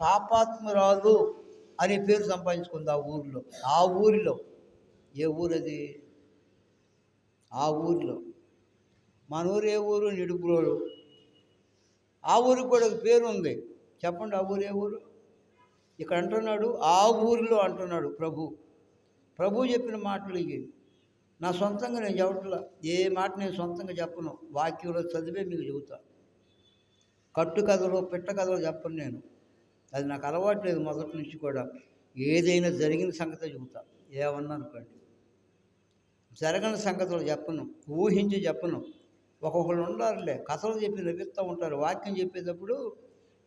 పాపాత్మురాలు అనే పేరు సంపాదించుకుంది ఆ ఊరిలో. ఆ ఊరిలో ఏ ఊరది? ఆ ఊరిలో. మన ఊరు ఏ ఊరు? నిడుబ్రోలు. ఆ ఊరికి కూడా ఒక పేరు ఉంది. చెప్పండి, ఆ ఊరు ఏ ఊరు? ఇక్కడ అంటున్నాడు ఆ ఊరిలో అంటున్నాడు ప్రభు చెప్పిన మాటలు ఇవి. నా సొంతంగా నేను చెప్పట్లా. ఏ మాట నేను సొంతంగా చెప్పను, వాక్యంలో చదివే మీకు చెబుతా. కట్టు కథలు పిట్ట కథలు చెప్పను నేను. అది నాకు అలవాటు లేదు మొదటి నుంచి కూడా. ఏదైనా జరిగిన సంగతే చెబుతా. ఏమన్నా అనుకోండి, జరగని సంగతులు చెప్పను, ఊహించి చెప్పను. ఒక్కొక్కరు ఉండారులే కథలు చెప్పి నవ్విస్తూ ఉంటారు. వాక్యం చెప్పేటప్పుడు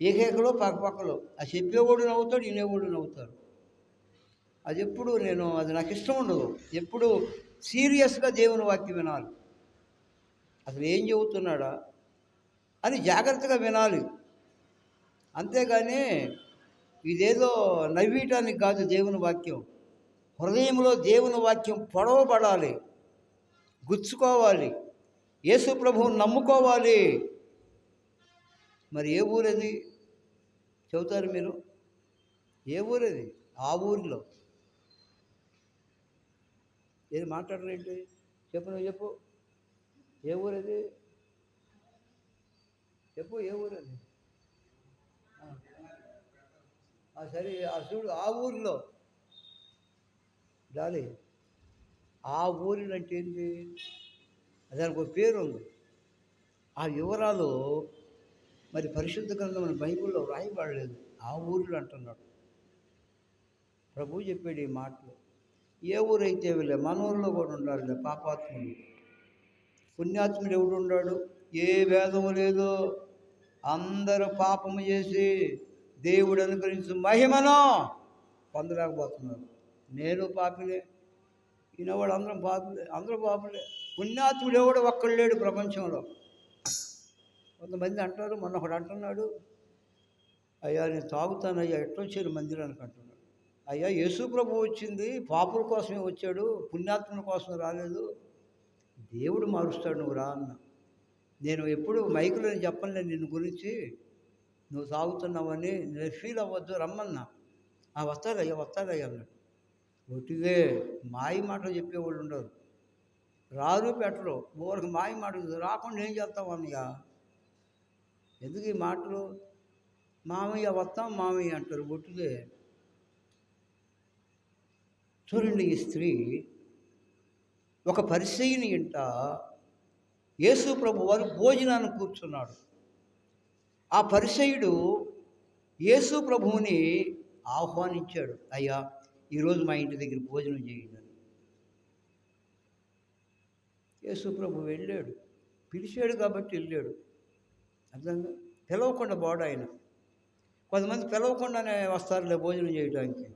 ఏకేకలో పక్కపక్కలో ఆ చెప్పేవాడు నవ్వుతాడు, వినేవాడు నవ్వుతారు. అది నాకు ఇష్టం ఉండదు. ఎప్పుడు సీరియస్గా దేవుని వాక్యం వినాలి. అసలు ఏం చెబుతున్నాడా అని జాగ్రత్తగా వినాలి. అంతేగాని ఇదేదో నవ్వటానికి కాదు దేవుని వాక్యం. హృదయంలో దేవుని వాక్యం పొడవబడాలి, గుచ్చుకోవాలి, యేసు ప్రభువుని నమ్ముకోవాలి. మరి ఏ ఊరది చెబుతారు మీరు? ఏ ఊరది? ఆ ఊరిలో. ఏది మాట్లాడరేంటి? చెప్పు, నువ్వు చెప్పు. ఏ ఊరది? చెప్పు, ఏ ఊరది? సరే, చూడు, ఆ ఊరిలో జాలి. ఆ ఊరిలో అంటే ఏంటి? దానికి ఒక పేరు ఉంది. ఆ వివరాలు మరి పరిశుద్ధ గ్రంథం బైబిల్లో రాయబడలేదు. ఆ ఊరిలో అంటున్నాడు ప్రభు. చెప్పాడు ఈ మాటలు. ఏ ఊరైతే వెళ్ళే మన ఊరిలో కూడా ఉండాలి పాపాత్ముడు. పుణ్యాత్ముడు ఎవడు ఉన్నాడు? ఏ భేదము లేదు. అందరూ పాపము చేసి దేవుడు అనుగ్రహించిన మహిమను పొందలేకపోతున్నారు. నేను పాపిలే, ఈయనవాడు అందరూ పాపులే. పుణ్యాత్ముడు ఎవడు ఒక్కడు లేడు ప్రపంచంలో. కొంతమంది అంటారు, మొన్న ఒకడు అంటున్నాడు, అయ్యా నేను తాగుతానయ్యా, ఎట్టొచ్చారు మందిరానికి అంటున్నాడు. అయ్యా యేసు ప్రభు వచ్చింది పాపుల కోసమే వచ్చాడు, పుణ్యాత్ముల కోసం రాలేదు. దేవుడు మారుస్తాడు, నువ్వు రా అన్న. నేను ఎప్పుడు మైకులో చెప్పనులే నిన్ను గురించి, నువ్వు తాగుతున్నావని నేను ఫీల్ అవ్వద్దు, రమ్మన్నా. వస్తాదయ్యా అన్నాడు. ఒట్టిదే మాయ మాటలు చెప్పేవాళ్ళు ఉండరు, రారు పెట్టరు. ఊరికి మాయ మాటలు రాకుండా ఏం చేస్తావు అన్నయ్య? ఎందుకు ఈ మాటలు? మామయ్య వస్తాం మామయ్య అంటారు, ఒట్టిదే. చూడండి, ఈ స్త్రీ ఒక పరిసయ్యుని ఇంట యేసు ప్రభు వారు భోజనాన్ని కూర్చున్నాడు. ఆ పరిసయ్యుడు యేసు ప్రభువుని ఆహ్వానించాడు, అయ్యా ఈరోజు మా ఇంటి దగ్గర భోజనం చేయండి. యేసు ప్రభు వెళ్ళాడు, పిలిచాడు కాబట్టి వెళ్ళాడు. అర్థంగా పిలవకుండా పోడు ఆయన. కొంతమంది పిలవకుండానే వస్తారులే భోజనం చేయడానికి.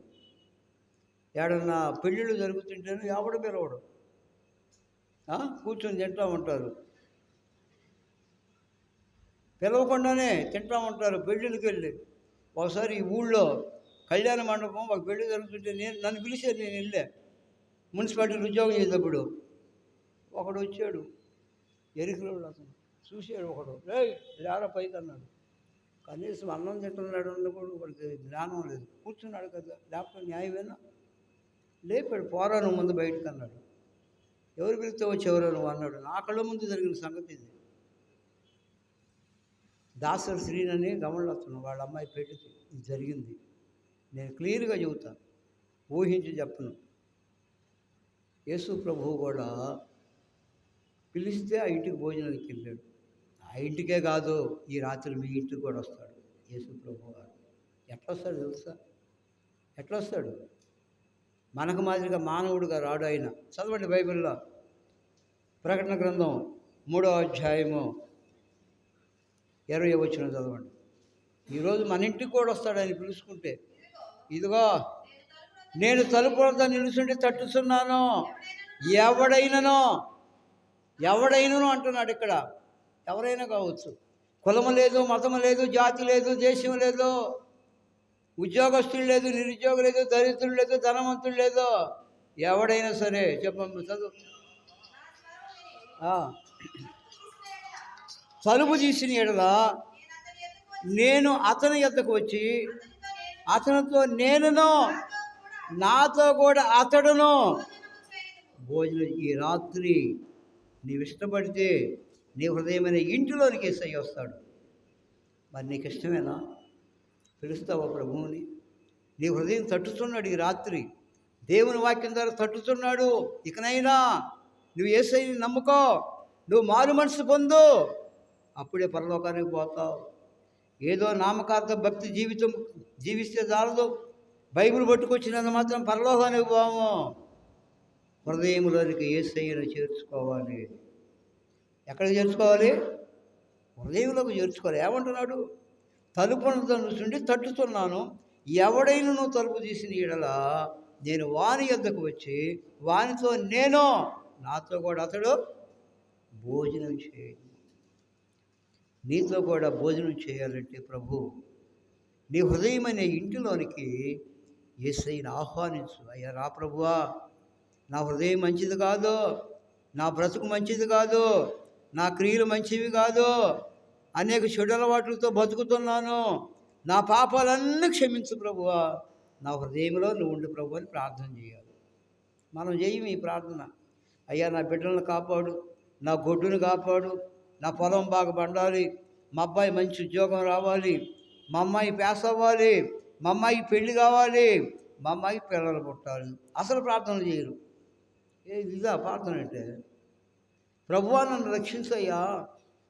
ఏడన్నా పెళ్ళిళ్ళు జరుగుతుంటేనే ఎవడు పిలవడు, కూర్చొని తింటూ ఉంటారు. పిలవకుండానే తింటూ ఉంటారు పెళ్ళిళ్ళకి వెళ్ళి. ఒకసారి ఈ ఊళ్ళో కళ్యాణ మండపం ఒక పెళ్ళి జరుగుతుంటే నన్ను పిలిచారు, నేను వెళ్ళా. మున్సిపాలిటీలో ఉద్యోగం చేసేటప్పుడు ఒకడు వచ్చాడు, ఎరికలో అతను చూశాడు. ఒకడు లేరా పైకి అన్నాడు. కనీసం అన్నం తింటున్నాడు అన్నప్పుడు వాడికి జ్ఞానం లేదు. కూర్చున్నాడు కదా, లేకపోతే న్యాయమేనా? లేపాడు, పోరా నువ్వు ముందు బయటకు అన్నాడు. ఎవరు పిలిస్తే వచ్చేవరో నువ్వు అన్నాడు. నా కళ్ళ ముందు జరిగిన సంగతి ఇది. దాసరి శ్రీనని గమనిస్తున్నాను, వాళ్ళ అమ్మాయి పెళ్ళికి ఇది జరిగింది. నేను క్లియర్గా చెబుతాను, ఊహించి చెప్పను. యేసు ప్రభువు కూడా పిలిస్తే ఆ ఇంటికి భోజనానికి వెళ్ళాడు. ఆ ఇంటికే కాదు, ఈ రాత్రి మీ ఇంటికి కూడా వస్తాడు యేసు ప్రభువు గారు. ఎట్లా వస్తాడు తెలుసా? ఎట్లా వస్తాడు? మనకు మాదిరిగా మానవుడిగా రాడు ఆయన. చదవండి బైబిల్లో ప్రకటన గ్రంథం 3వ అధ్యాయము 20వ వచనం చదవండి. ఈరోజు మన ఇంటికి కూడా వస్తాడు ఆయన పిలుచుకుంటే. ఇదిగో నేను తలుపు వద్ద నిలుచుండి తట్టుతున్నాను, ఎవడైనను అంటున్నాడు ఇక్కడ. ఎవరైనా కావచ్చు, కులము లేదు, మతము లేదు, జాతి లేదు, దేశం లేదు, ఉద్యోగస్తులు లేదు, నిరుద్యోగం లేదు, దరిద్రులు లేదు, ధనవంతులు లేదు, ఎవడైనా సరే చెప్పమ్మ చదువు. తలుపు తీసిన ఎడల నేను అతని యొద్దకు వచ్చి అతనితో నేనును, నాతో కూడా అతడును భోజనం. ఈ రాత్రి నీవు ఇష్టపడితే నీ హృదయమైన ఇంటిలోనికి యేసయ్య వస్తాడు. మరి నీకు ఇష్టమేనా? పిలుస్తావా ప్రభువుని? నీ హృదయం తట్టుతున్నాడు ఈ రాత్రి, దేవుని వాక్యం ద్వారా తట్టుతున్నాడు. ఇకనైనా నువ్వు యేసయ్యని నమ్ముకో, నువ్వు మారు మనసు పొందు, అప్పుడే పరలోకానికి పోతావు. ఏదో నామకార్థ భక్తి జీవితం జీవిస్తే చాలదు, బైబిల్ పట్టుకొచ్చినంత మాత్రం పరలోకానికి పోము. హృదయంలోనికి యేసయ్యను చేర్చుకోవాలి. ఎక్కడికి చేర్చుకోవాలి? హృదయంలోకి చేర్చుకోవాలి. ఏమంటున్నాడు? తలుపును నుండి తట్టుతున్నాను, ఎవడైనా నువ్వు తలుపు తీసిన యెడల నేను వాని యొద్దకు వచ్చి వానితో నేను, నాతో కూడా అతడు భోజనం చేయి. నీతో కూడా భోజనం చేయాలంటే ప్రభు నీ హృదయమైన ఇంటిలోనికి యేసయ్యను ఆహ్వానించు. అయ్యా రా ప్రభువా, నా హృదయం మంచిది కాదు, నా బ్రతుకు మంచిది కాదు, నా క్రియలు మంచివి కాదు, అనేక చెడు అలవాట్లతో బతుకుతున్నాను, నా పాపాలన్నీ క్షమించు ప్రభువా, నా హృదయంలో నువ్వు ఉండు ప్రభు అని ప్రార్థన చేయాలి. మనం చేయము ఈ ప్రార్థన. అయ్యా నా బిడ్డలను కాపాడు, నా గొడ్డును కాపాడు, నా పొలం బాగా పండాలి, మా అబ్బాయి మంచి ఉద్యోగం రావాలి, మా అమ్మాయి పాస్ అవ్వాలి, మా అమ్మాయికి పెళ్ళి కావాలి, మా అమ్మాయికి పిల్లలు పుట్టాలి. అసలు ప్రార్థనలు చేయరు. ఇదా ప్రార్థన అంటే? ప్రభువా నన్ను రక్షించయ్యా,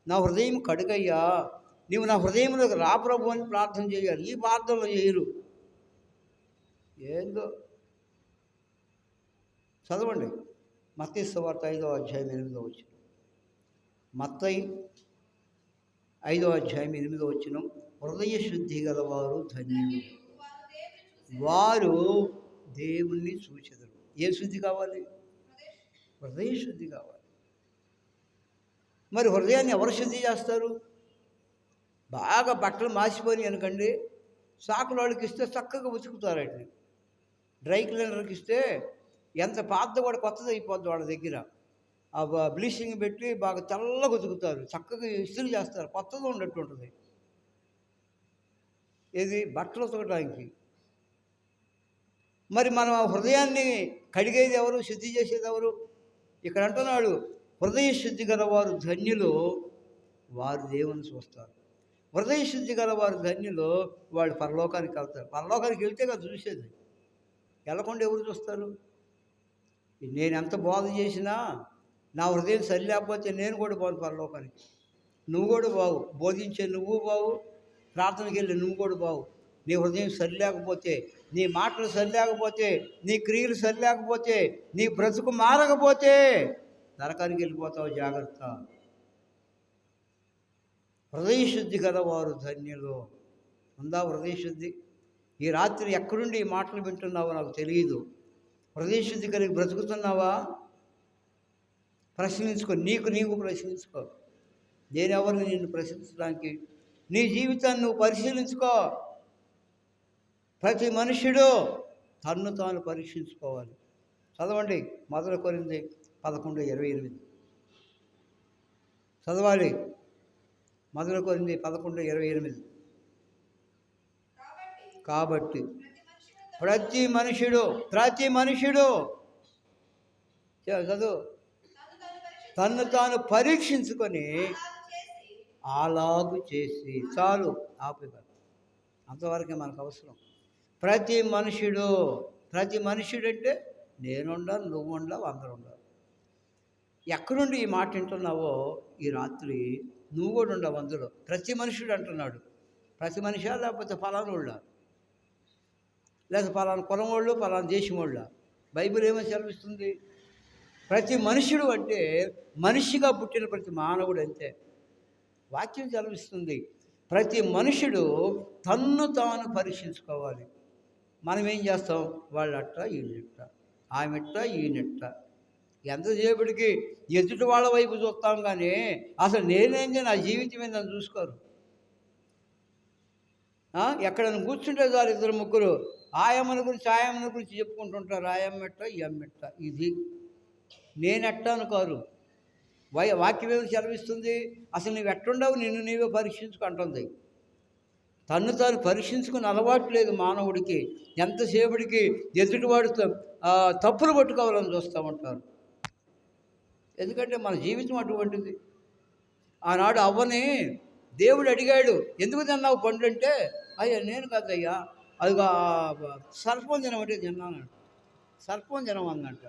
నా హృదయం కడుగయ్యా, నీవు నా హృదయంలోకి రా ప్రభు అని ప్రార్థన చేయాలి. ఈ ప్రార్థనలు చేయరు. ఏందో చదవండి మత్తయి సువార్త 5వ అధ్యాయం 8వ వచనం. మత్తయి 5వ అధ్యాయం 8వ వచనం. హృదయ శుద్ధి గలవారు ధన్యులు, వారు దేవుణ్ణి చూచెదరు. ఏ శుద్ధి కావాలి? హృదయ శుద్ధి కావాలి. మరి హృదయాన్ని ఎవరు శుద్ధి చేస్తారు? బాగా బట్టలు మాసిపోయి అనుకండి, సాకుల వాళ్ళకి ఇస్తే చక్కగా ఉతుకుతారండి. డ్రై క్లీనర్కి ఇస్తే ఎంత పాత కూడా కొత్తది అయిపోద్ది వాళ్ళ దగ్గర. ఆ బ్లీచింగ్ పెట్టి బాగా తెల్లగా ఉతుకుతారు, చక్కగా ఇస్త్రీ చేస్తారు, కొత్తగా ఉన్నట్టు ఉంటుంది. ఇది బట్టలు ఉతకడానికి. మరి మనం ఆ హృదయాన్ని కడిగేది ఎవరు? శుద్ధి చేసేది ఎవరు? ఇక్కడ అంటున్నాడు, హృదయ శుద్ధి గలవారు ధన్యులు, వారు దేవుని చూస్తారు. హృదయ శుద్ధి గలవారు ధన్యులు, వాళ్ళు పరలోకానికి వెళ్తారు. పరలోకానికి వెళ్తే కదా చూసేది, వెళ్ళకుండా ఎవరు చూస్తారు? నేను ఎంత బోధ చేసినా నా హృదయం సరి లేకపోతే నేను కూడా బాగు పరలోకానికి. నువ్వు కూడా బాగు, బోధించే నువ్వు బాగు, ప్రార్థనకి వెళ్ళి నువ్వు కూడా బాగు. నీ హృదయం సరి లేకపోతే, నీ మాటలు సరి లేకపోతే, నీ క్రియలు సరి లేకపోతే, నీ బ్రతుకు మారకపోతే నరకానికి వెళ్ళిపోతావు. జాగ్రత్త. హృదయ శుద్ధి గలవారు ధన్యులు. ఉందా హృదయ శుద్ధి? ఈ రాత్రి ఎక్కడుండి ఈ మాటలు వింటున్నావో నాకు తెలియదు. హృదయ శుద్ధి కలిగి బ్రతుకుతున్నావా? ప్రశ్నించుకో, నీకు ప్రశ్నించుకో. నేనెవరిని నిన్ను ప్రశ్నించడానికి? నీ జీవితాన్ని నువ్వు పరిశీలించుకో. ప్రతి మనుష్యుడు తన్ను తాను పరీక్షించుకోవాలి. చదవండి 1 కొరింథీ 11:28. చదవాలి 1 కొరింథీ 11:28. కాబట్టి ప్రతి మనుషుడు చదువు, తన్ను తాను పరీక్షించుకొని అలాగు చేసి చాలు. ఆపేవారు అంతవరకే మనకు అవసరం. ప్రతి మనుషుడు అంటే నేనుండాలి, నువ్వు ఉండాలి, అందరూ ఉండాలి. ఎక్కడుండి ఈ మాట వింటున్నావో ఈ రాత్రి నువ్వు కూడా ఉండవు అందులో. ప్రతి మనుషుడు అంటున్నాడు. ప్రతి మనిషి లేకపోతే ఫలానా వాళ్ళ, లేకపోతే ఫలానా కులం వాళ్ళు, ఫలానా దేశం వాళ్ళ. బైబిల్ ఏమని సెలవిస్తుంది? ప్రతి మనుషుడు అంటే మనిషిగా పుట్టిన ప్రతి మానవుడు అంతే. వాక్యం సెలవిస్తుంది. ప్రతి మనుషుడు తన్ను తాను పరీక్షించుకోవాలి. మనం ఏం చేస్తాం? వాళ్ళట్ట, వీళ్ళట్ట, ఆమెట్ట, ఈయనట్ట. ఎంతసేపటికి ఎదుటి వాళ్ళ వైపు చూస్తాం కానీ అసలు నేనేంటి, నా జీవితం ఏందని చూసుకోరు. ఎక్కడైనా కూర్చుంటే చాలు 2-3 ఆయమ్మని గురించి చెప్పుకుంటుంటారు. ఆయమ్మెట్ట, ఈ అమ్మెట్ట. ఇది నేనెట్ట అనుకోరు. వాక్యం ఏమి సెలవిస్తుంది? అసలు నువ్వు ఎట్టుండవు, నిన్ను నీవే పరీక్షించుకుంటుంది. తన్ను తాను పరీక్షించుకుని అలవాటు లేదు మానవుడికి. ఎంతసేపటికి ఎదుటివాడితో తప్పులు పట్టుకోవాలని చూస్తూ ఉంటారు. ఎందుకంటే మన జీవితం అటువంటిది. ఆనాడు అవ్వని దేవుడు అడిగాడు, ఎందుకు తిన్నావు పండు అంటే, అయ్యా నేను కాదయ్యా, అదిగో సర్పం తినమంటే తిన్నాను. సర్పం తినమందంట.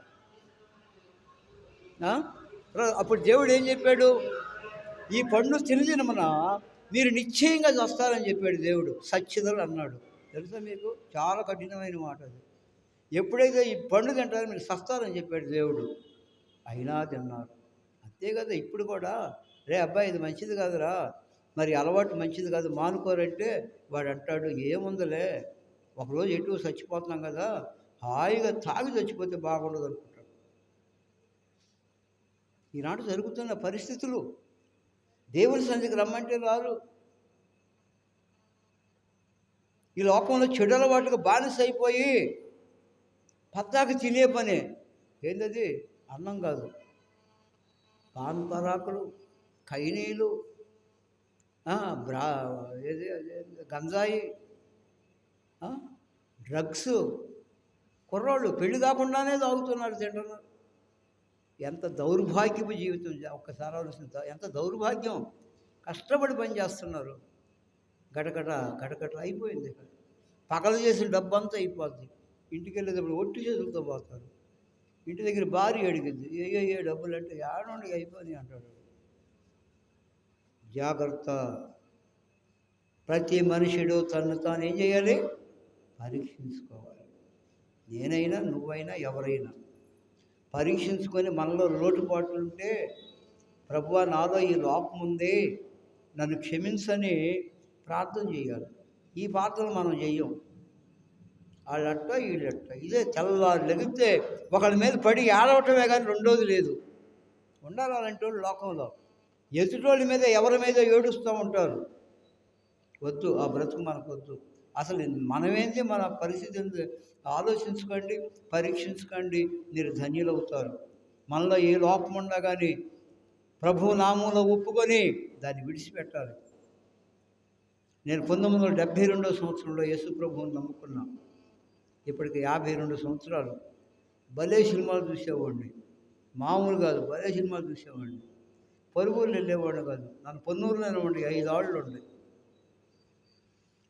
అప్పుడు దేవుడు ఏం చెప్పాడు, ఈ పండు తినమన మీరు నిశ్చయంగా చస్తారని చెప్పాడు దేవుడు. సత్యదలు అన్నాడు. తెలుసా మీకు, చాలా కఠినమైన మాట అది. ఎప్పుడైతే ఈ పండు తింటారో మీరు చస్తారని చెప్పాడు దేవుడు. అయినా తిన్నారు. అంతే కదా ఇప్పుడు కూడా, రే అబ్బాయి ఇది మంచిది కాదురా, మరి అలవాటు మంచిది కాదు, మానుకోరంటే వాడు అంటాడు, ఏముందలే ఒకరోజు ఎటు చచ్చిపోతున్నాం కదా, హాయిగా తాగి చచ్చిపోతే బాగుండదు అనుకుంటాడు. ఈనాడు జరుగుతున్న పరిస్థితులు. దేవుని సన్నిధికి రమ్మంటే రారు. ఈ లోకంలో చెడు అలవాటుగా బానిస అయిపోయి పద్దాక తినే పనే ఏంటది, అన్నం కాదు, పాన్ పరాకులు, ఖైనీలు, ఏది గంజాయి, డ్రగ్స్. కుర్రాళ్ళు పెళ్లి కాకుండానే తాగుతున్నారు, తింటున్నారు. ఎంత దౌర్భాగ్యపు జీవితం ఒక్కసారి ఆలోచించా. ఎంత దౌర్భాగ్యం. కష్టపడి పని చేస్తున్నారు, గడగడ గడగడ అయిపోయింది. పగలు చేసిన డబ్బు అంతా అయిపోద్ది. ఇంటికి వెళ్ళేటప్పుడు ఒట్టి చేతులతో పోతారు. ఇంటి దగ్గర భార్య అడిగింది, ఏ డబ్బులు అంటే ఏడండి అయిపోయింది అంటాడు. జాగ్రత్త. ప్రతి మనుషుడు తను తాను ఏం చేయాలి, పరీక్షించుకోవాలి. నేనైనా నువ్వైనా ఎవరైనా పరీక్షించుకొని మనలో లోటుపాట్లు ఉంటే, ప్రభువా నాలో ఈ లోపం ఉంది, నన్ను క్షమించని ప్రార్థన చేయాలి. ఈ ప్రార్థనలు మనం చెయ్యం. వాళ్ళట్ట వీళ్ళట్ట ఇదే తెల్లవారు లెగితే ఒకళ్ళ మీద పడి ఏడవటమే కానీ రెండోది లేదు. ఉండాలి అలాంటి వాళ్ళు లోకంలో. ఎదుటోళ్ళ మీద ఎవరి మీద ఏడుస్తూ ఉంటారు. వద్దు, ఆ బ్రతుకు మనకు వద్దు. అసలు మనమేంటి, మన పరిస్థితి ఆలోచించుకోండి, పరీక్షించుకోండి, మీరు ధన్యులవుతారు. మనలో ఏ లోపం ఉన్నా కానీ ప్రభు నామంలో ఒప్పుకొని దాన్ని విడిచిపెట్టాలి. నేను 1972 సంవత్సరంలో యేసు ప్రభువుని నమ్ముకున్నాను. ఇప్పటికి 52 సంవత్సరాలు. భలే సినిమాలు చూసేవాడిని, మామూలు కాదు, భలే సినిమాలు చూసేవాడిని. పరుగులు వెళ్ళేవాడిని కాదు. నన్ను పొన్నూరులోనే ఉండి 5 ఏళ్ళు ఉండి.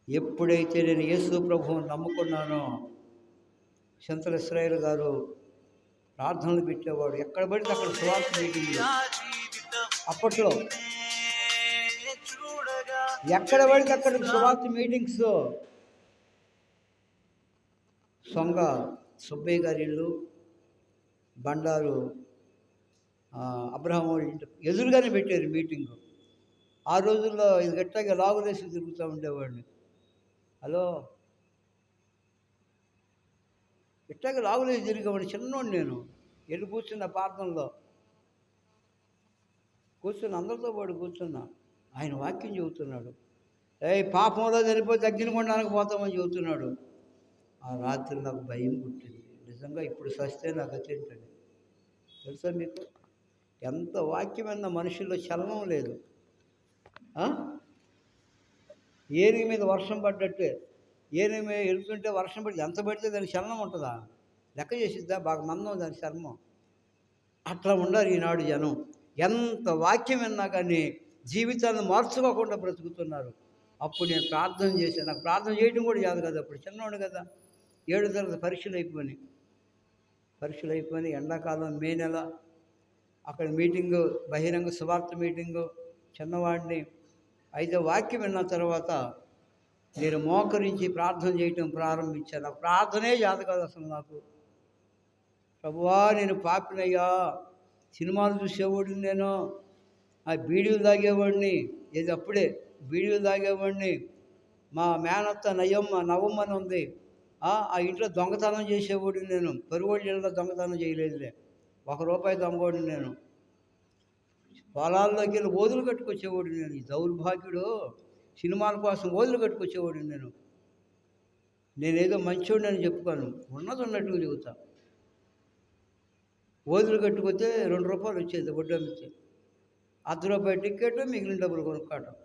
ఎప్పుడైతే నేను యేసు ప్రభువుని నమ్ముకున్నానో, చింతల ఇశ్రాయేల్ గారు ప్రార్థనలు పెట్టేవాడు. ఎక్కడ పడితే అక్కడ సువార్త మీటింగ్. అప్పట్లో ఎక్కడ పడితే అక్కడ సువార్త మీటింగ్స్. సొంగ సుబ్బయ్య గారి ఇల్లు, బండారు అబ్రహం వాళ్ళ ఇంటి ఎదురుగానే పెట్టారు మీటింగు. ఆ రోజుల్లో ఇది గట్టాగా లాగులేసి తిరుగుతూ ఉండేవాడిని. హలో, ఇట్టాగా లాగులేసి తిరిగేవాడిని. చిన్నోడు నేను. వెళ్ళి కూర్చున్న ప్రార్థనలో కూర్చుని అందరితో పాటు కూర్చున్నా. ఆయన వాక్యం చెబుతున్నాడు. పాపంలో చనిపోతే అగ్నిగుండానికి పోతామని చెబుతున్నాడు. ఆ రాత్రి నాకు భయం పుట్టింది. నిజంగా ఇప్పుడు సస్తే నాకు అతేంటండి. తెలుసా మీకు, ఎంత వాక్యమైన మనుషుల్లో చలనం లేదు. ఏనుగు మీద వర్షం పడ్డట్టే, ఏనుగు మీద వెళ్తుంటే వర్షం పడి ఎంత పడితే దానికి చలనం ఉంటుందా, లెక్క చేసిద్దా, బాగా మందం దాని చర్మం. అట్లా ఉండాలి ఈనాడు జనం. ఎంత వాక్యం విన్నా కానీ జీవితాన్ని మార్చుకోకుండా బ్రతుకుతున్నారు. అప్పుడు నేను ప్రార్థన చేశాను. నాకు ప్రార్థన చేయడం కూడా కాదు కదా, అప్పుడు చిన్నవాడు కదా. 7 తరగతి పరీక్షలు అయిపోయినాయి. ఎండాకాలం మే నెల. అక్కడ మీటింగు, బహిరంగ సువార్త మీటింగు. చిన్నవాడిని. అయితే వాక్యం విన్న తర్వాత నేను మోకరించి ప్రార్థన చేయటం ప్రారంభించాను. ఆ ప్రార్థనే చేత కాదు అసలు నాకు. ప్రభువా, నేను పాపినయ్యా, సినిమాలు చూసేవాడిని, నేను ఆ బీడీలు తాగేవాడిని. ఏది అప్పుడే బీడీలు తాగేవాడిని. మా మేనత్త నవమ్మని ఉంది, ఆ ఇంట్లో దొంగతనం చేసేవాడిని నేను. పొరుగోళ్ళ ఇళ్ళలో దొంగతనం చేయలేదులే. ₹1 దొంగవాడిని నేను. పొలాల్లోకి వెళ్ళి ఓదులు కట్టుకొచ్చేవాడిని నేను. ఈ దౌర్భాగ్యుడు సినిమాల కోసం ఓదులు కట్టుకొచ్చేవాడిని నేను. నేనేదో మంచోడిని అని చెప్పుకోను, ఉన్నది ఉన్నట్టుగా చెబుతా. ఓదులు కట్టుకొస్తే ₹2 వచ్చేది వడ్డీ అమ్మితే. ₹1 టికెట్, మిగిలిన డబ్బులు కొనుక్కోవటం.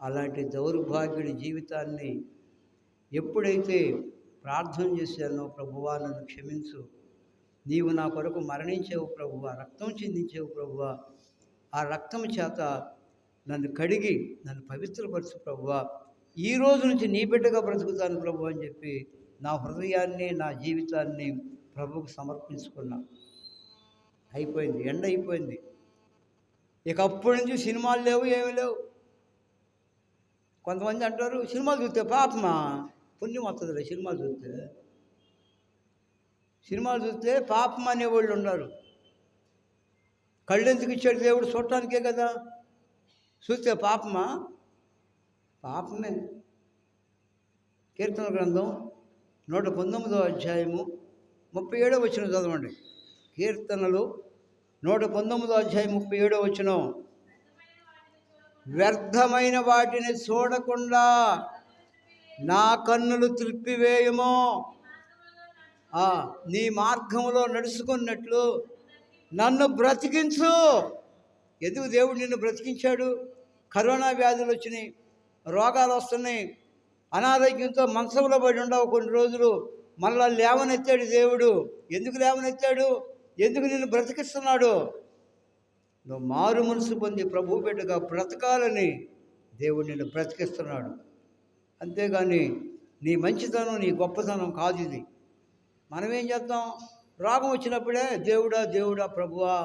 అలాంటి దౌర్భాగ్యుడి జీవితాన్ని ఎప్పుడైతే ప్రార్థన చేశానో, ప్రభువా నన్ను క్షమించు, నీవు నా కొరకు మరణించావు ప్రభువా, రక్తం చిందించావు ప్రభువా, ఆ రక్తం చేత నన్ను కడిగి నన్ను పవిత్రపరచు ప్రభువా, ఈ రోజు నుంచి నీ బిడ్డగా బ్రతుకుతాను ప్రభు అని చెప్పి నా హృదయాన్ని, నా జీవితాన్ని ప్రభువుకు సమర్పించుకున్నా. అయిపోయింది, ఎండ అయిపోయింది. ఇక అప్పటి నుంచి సినిమాలు లేవు, ఏమీ లేవు. కొంతమంది అంటారు సినిమాలు చూస్తే పాపమా, పుణ్యం వస్తుందిలే సినిమాలు చూస్తే. సినిమాలు చూస్తే పాపం అనేవాళ్ళు ఉన్నారు. కళ్ళు ఎందుకు ఇచ్చాడు దేవుడు? చూడటానికే కదా. చూస్తే పాపమా? పాపమే. కీర్తన గ్రంథం 119వ అధ్యాయము 37వ వచనం చదవండి. కీర్తనలు 119వ అధ్యాయం 37వ వచనం. వ్యర్థమైన వాటిని చూడకుండా నా కన్నులు త్రిప్పివేయము, నీ మార్గంలో నడుచుకున్నట్లు నన్ను బ్రతికించు. ఎందుకు దేవుడు నిన్ను బ్రతికించాడు? కరోనా వ్యాధులు వచ్చినాయి, రోగాలు వస్తున్నాయి, అనారోగ్యంతో మంచంలో పడి ఉండవు కొన్ని రోజులు, మళ్ళా లేవనెత్తాడు దేవుడు. ఎందుకు లేవనెత్తాడు? ఎందుకు నిన్ను బ్రతికిస్తున్నాడు? నువ్వు మారు మనసు పొంది ప్రభు బిడ్డగా బ్రతకాలని దేవుడు నిన్ను బ్రతికిస్తున్నాడు. అంతేగాని నీ మంచితనం, నీ గొప్పతనం కాదు ఇది. మనం ఏం చేస్తాం? రోగం వచ్చినప్పుడే దేవుడా దేవుడా ప్రభువా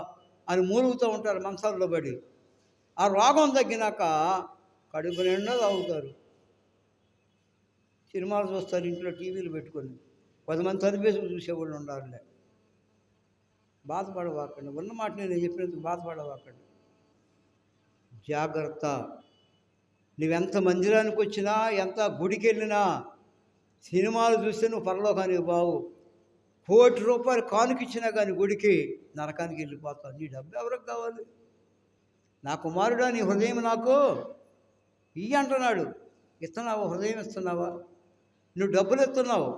అని మూలుగుతూ ఉంటారు మంచాల్లో పడి. ఆ రోగం తగ్గినాక కడుపు నిండా తాగుతారు, సినిమాలు చూస్తారు, ఇంట్లో టీవీలు పెట్టుకొని. కొంతమంది తరిపేసి చూసేవాళ్ళు ఉండాలి. బాధపడవాకండి, ఉన్న మాట నేను చెప్పినందుకు బాధపడవాకండి. జాగ్రత్త. నువ్వెంత మందిరానికి వచ్చినా, ఎంత గుడికి వెళ్ళినా, సినిమాలు చూస్తే నువ్వు పరలోకానికి బావు. ₹1,00,00,000 కానుకిచ్చినా కానీ గుడికి నరకానికి వెళ్ళిపోతావు. నీ డబ్బు ఎవరికి కావాలి? నా కుమారుడా, నీ హృదయం నాకు ఇయ్యి అంటున్నాడు. ఇస్తున్నావా? హృదయం ఇస్తున్నావా? నువ్వు డబ్బులు ఇస్తున్నావు,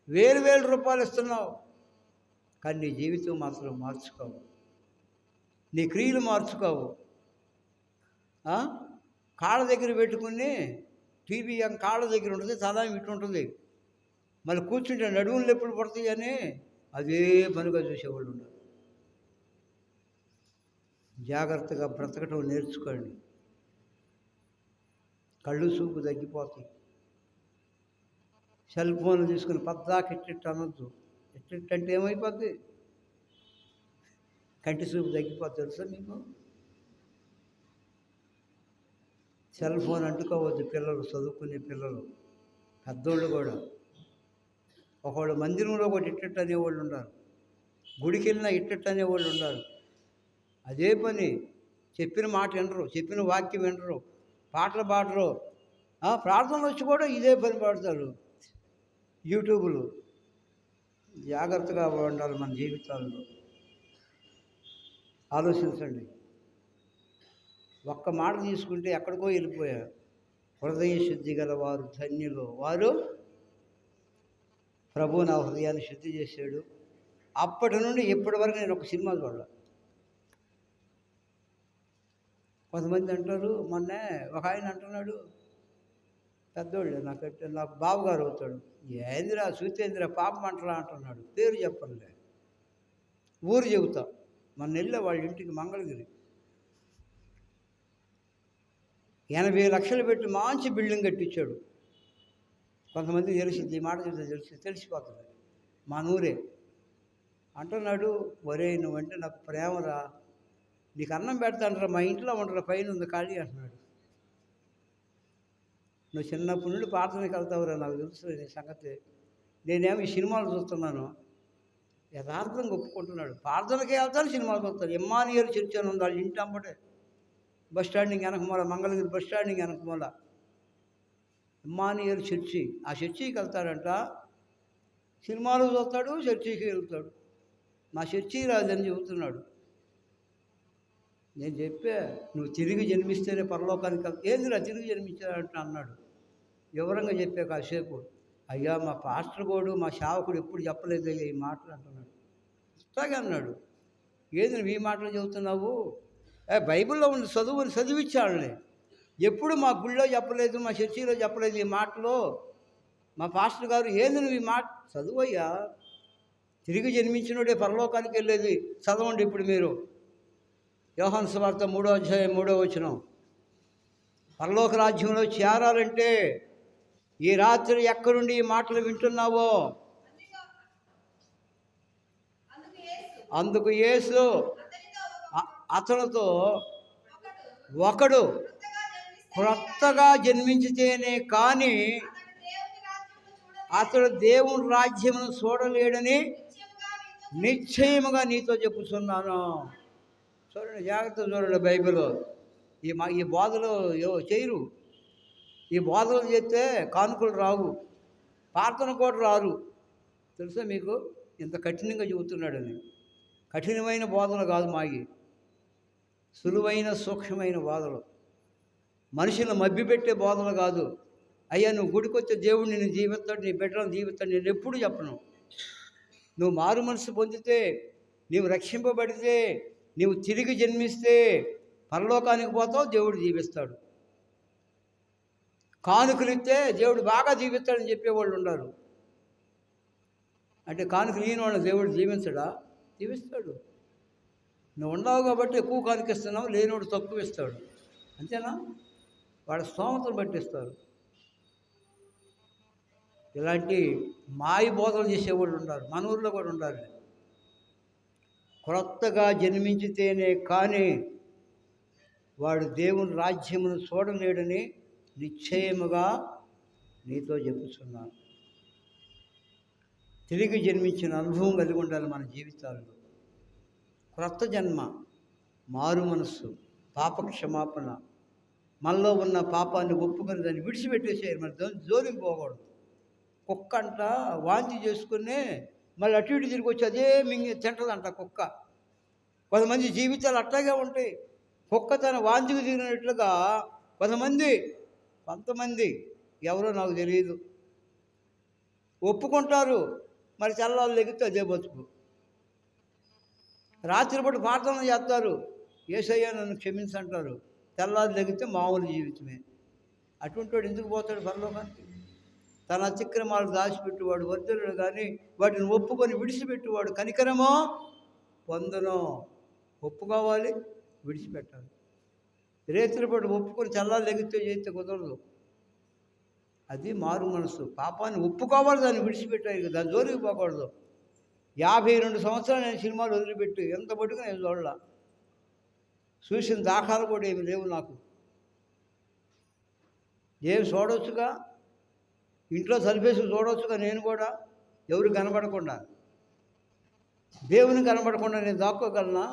₹1,000 ఇస్తున్నావు, కానీ నీ జీవితం మాత్రం మార్చుకోవు, నీ క్రియలు మార్చుకోవు. కాళ్ళ దగ్గర పెట్టుకుని టీవీ కాళ్ళ దగ్గర ఉంటుంది, తల ఇటు ఉంటుంది, మళ్ళీ కూర్చుంటే నడువులు ఎప్పుడు పడతాయి అని అదే పనిగా చూసేవాళ్ళు ఉన్నారు. జాగ్రత్తగా బ్రతకటం నేర్చుకోండి. కళ్ళు చూపు తగ్గిపోతాయి. సెల్ ఫోన్లు తీసుకుని పద్దాకి ఎట్టిట్టు అనొద్దు. ఎట్టిట్టంటే ఏమైపోద్ది? కంటి చూపు తగ్గిపోతుంది. తెలుసా మీకు? సెల్ ఫోన్ అంటుకోవద్దు పిల్లలు, చదువుకునే పిల్లలు, పెద్దోళ్ళు కూడా. ఒకళ్ళు మందిరంలో ఒకటి ఇట్టట్టు అనేవాళ్ళు ఉన్నారు, గుడికి వెళ్ళినా ఇట్టట్టు అనేవాళ్ళు ఉన్నారు. అదే పని. చెప్పిన మాట వినరు, చెప్పిన వాక్యం వినరు, పాటలు పాడరు, ప్రార్థనలు వచ్చి కూడా ఇదే పని పాడతారు, యూట్యూబ్లు. జాగ్రత్తగా ఉండాలి మన జీవితాల్లో. ఆలోచించండి. ఒక్క మాట తీసుకుంటే ఎక్కడికో వెళ్ళిపోయారు. హృదయ శుద్ధి గల వారు ధన్యులు, వారు ప్రభు నా హృదయాన్ని శుద్ధి చేశాడు. అప్పటి నుండి ఇప్పటి వరకు నేను ఒక సినిమా చూడాలి. కొంతమంది అంటారు, మొన్నే ఒక ఆయన అంటున్నాడు, పెద్దోళ్ళు, నాకు బావగారు అవుతాడు, ఏందిరా సూతేంద్ర పాపం అంటరా అంటున్నాడు. పేరు చెప్పనులే, ఊరు చెబుతా. మొన్న వెళ్ళే వాళ్ళ ఇంటికి మంగళగిరి, 80 లక్షలు పెట్టి మంచి బిల్డింగ్ కట్టించాడు. కొంతమంది తెలిసింది, ఈ మాట చెప్తే తెలిసిపోతుంది. మా నూరే అంటున్నాడు, ఒరే నువ్వంటే నాకు ప్రేమరా, నీకు అన్నం పెడతాంటారా, మా ఇంట్లో ఉండరా, పైన ఉంది ఖాళీ అంటున్నాడు. నువ్వు చిన్నప్పటి నుండి ప్రార్థనకి వెళ్తావురా, నాకు తెలుసు నీ సంగతి. నేనేమో ఈ సినిమాలు చూస్తున్నాను. యథార్థంగా ఒప్పుకుంటున్నాడు. ప్రార్థనకి వెళ్తాను, సినిమాలు చూస్తాను. ఇమ్మానుయేలు చర్చ్ అని ఉంది వాళ్ళ ఇంటి అమ్మటే, బస్ స్టాండింగ్ వెనకమూల, మంగళగిరి బస్ స్టాండింగ్ వెనకమూల ఇమ్మానుయేలు చర్చి. ఆ చర్చికి వెళ్తాడంట, సినిమాలు చూస్తాడు, చర్చికి వెళ్తాడు. నా చర్చి రాదని చెబుతున్నాడు. నేను చెప్పా, నువ్వు తిరిగి జన్మిస్తేనే పరలోకానికి వెళ్తా. ఏందిరా తిరిగి జన్మించాడంట అన్నాడు. వివరంగా చెప్పా కాసేపు. అయ్యా మా పాస్టర్ గోడు, మా సేవకుడు ఎప్పుడు చెప్పలేదు ఈ మాటలు అంటున్నాడు. ఇట్లాగే అన్నాడు. ఏది నువ్వు ఈ మాటలు చెబుతున్నావు? బైబిల్లో ఉన్న చదువుని చదివించాడులే. ఎప్పుడు మా గుళ్ళో చెప్పలేదు, మా చర్చిలో చెప్పలేదు ఈ మాటలు. మా పాస్టర్ గారు ఏంది నువ్వు ఈ మాట చదువయ్యా, తిరిగి జన్మించినోడే పరలోకానికి వెళ్ళేది. చదవండి ఇప్పుడు మీరు యోహాను సువార్త 3వ అధ్యాయం 3వ వచనం. పరలోక రాజ్యంలో చేరాలంటే ఈ రాత్రి ఎక్కడుండి ఈ మాటలు వింటున్నావో అందుకు యేసు అతనితో ఒకడు క్రొత్తగా జన్మించితేనే కానీ అతడు దేవుని రాజ్యమును చూడలేడని నిశ్చయముగా నీతో చెప్పుచున్నాను. చూడండి, జాగ్రత్త చూడండి. బైబిల్ ఈ బోధలు చేయరు. ఈ బోధలు చేస్తే కానుకలు రావు, ప్రార్థన కూడా రారు. తెలుసా మీకు? ఇంత కఠినంగా చెబుతున్నాడని. కఠినమైన బోధలు కాదు మాయి, సులువైన సూక్ష్మమైన బోధలు. మనుషులను మభ్యపెట్టే బోధలు కాదు. అయ్యా నువ్వు గుడికొచ్చే దేవుడు నిన్ను జీవిస్తాడు, నీ బిడ్డలను జీవిస్తాడు. నేను ఎప్పుడు చెప్పను. నువ్వు మారు మనసు పొందితే, నీవు రక్షింపబడితే, నీవు తిరిగి జన్మిస్తే పరలోకానికి పోతావు, దేవుడు జీవిస్తాడు. కానుకలు ఇస్తే దేవుడు బాగా జీవిస్తాడని చెప్పేవాళ్ళు ఉన్నారు. అంటే కానుకలు లేని వాళ్ళని దేవుడు జీవించడా? జీవిస్తాడు. నువ్వు ఉన్నావు కాబట్టి ఎక్కువ కానుకిస్తున్నావు, లేనివాడు తక్కువ ఇస్తాడు. అంతేనా? వాళ్ళ స్తోమతను బట్టి ఇస్తారు. ఇలాంటి మాయ బోధలు చేసేవాళ్ళు ఉన్నారు, మన ఊర్లో కూడా ఉండాలి. క్రొత్తగా జన్మించితేనే కానీ వాడు దేవుని రాజ్యమును చూడలేడని నిశ్చయముగా నీతో చెప్పుచున్నాను. తిరిగి జన్మించిన అనుభవం కలిగి ఉండాలి మన జీవితాల్లో. క్రొత్త జన్మ, మారు మనస్సు, పాపక్షమాపణ, మనలో ఉన్న పాపాన్ని ఒప్పుకొని దాన్ని విడిచిపెట్టేసేయాలి. మన జోలికి పోకూడదు. కుక్క అంట వాంతి చేసుకుని మళ్ళీ అటు ఇటు తిరిగి వచ్చి అదే మింగి తింటదంట కుక్క. కొంతమంది జీవితాలు అట్లాగే ఉంటాయి. కుక్క తన వాంతికి తిరిగినట్లుగా కొంతమంది ఎవరో నాకు తెలియదు ఒప్పుకుంటారు. మరి తెల్లారు లెగితే అదే బతుకు. రాత్రిపూట ప్రార్థన చేస్తారు, యేసయ్య నన్ను క్షమించంటారు. తెల్లారు లెగితే మామూలు జీవితమే. అటువంటి వాడు ఎందుకు పోతాడు పరలోకానికి? తన అతిక్రమాలు దాచిపెట్టేవాడు వర్ధనుడు, కానీ వాటిని ఒప్పుకొని విడిచిపెట్టేవాడు కనికరమో పొందనో. ఒప్పుకోవాలి, విడిచిపెట్టాలి. రేత్రిపూట ఒప్పుకొని తెల్లారు లెగితే చేస్తే కుదరదు. అది మారు మనసు. పాపాన్ని ఒప్పుకోవాలి, దాన్ని విడిచిపెట్టాలి, దాని జోలికి పోకూడదు. 52 సంవత్సరాలు నేను సినిమాలు వదిలిపెట్టి ఎంత పట్టుకు నేను చూడాల. చూసిన దాఖాలు కూడా ఏమి లేవు నాకు. ఏమి చూడవచ్చుగా, ఇంట్లో సరిపేసి చూడవచ్చుగా. నేను కూడా ఎవరు కనబడకుండా, దేవుని కనబడకుండా నేను దాక్కోగలనా?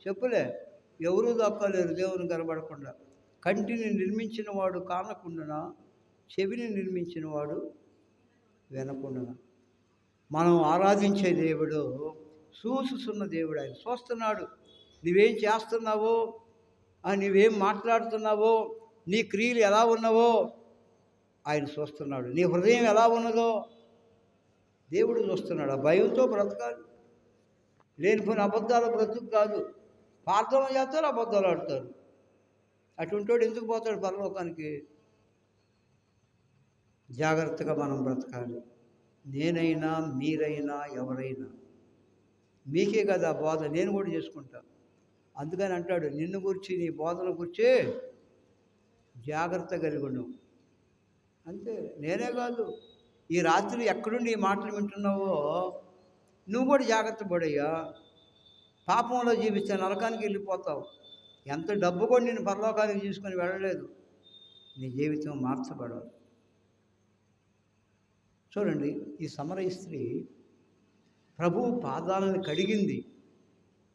చెప్పులే, ఎవరూ దాక్కోలేరు దేవుని కనబడకుండా. కంటిని నిర్మించిన వాడు కానకుండానా, చెవిని నిర్మించిన వాడు వినకుండానా. మనం ఆరాధించే దేవుడు చూస్తున్న దేవుడు. ఆయన చూస్తున్నాడు. నువ్వేం చేస్తున్నావో, నువ్వేం మాట్లాడుతున్నావో, నీ క్రియలు ఎలా ఉన్నావో ఆయన చూస్తున్నాడు. నీ హృదయం ఎలా ఉన్నదో దేవుడు చూస్తున్నాడు. ఆ భయంతో బ్రతకాలి. లేనిపోయిన అబద్ధాలు బ్రతుకు కాదు. ప్రార్థన చేస్తారు, అబద్ధాలు ఆడతారు. అటువంటి వాడు ఎందుకు పోతాడు పరలోకానికి? జాగ్రత్తగా మనం బ్రతకాలి. నేనైనా, మీరైనా, ఎవరైనా. మీకే కదా బోధ, నేను కూడా చేసుకుంటాను. అందుకని అంటాడు, నిన్ను గురించి, నీ బోధన గురించి జాగ్రత్త కలిగి ఉన్నావు. అంతే. నేనే కాదు, ఈ రాత్రి ఎక్కడుండి ఈ మాటలు వింటున్నావో నువ్వు కూడా జాగ్రత్త పడయ్యా. పాపంలో జీవిస్తే నరకానికి వెళ్ళిపోతావు. ఎంత డబ్బు కూడా నేను పరలోకానికి తీసుకొని వెళ్ళలేదు. నీ జీవితం మార్చబడాలి. చూడండి, ఈ సమరయ స్త్రీ ప్రభువు పాదాలను కడిగింది.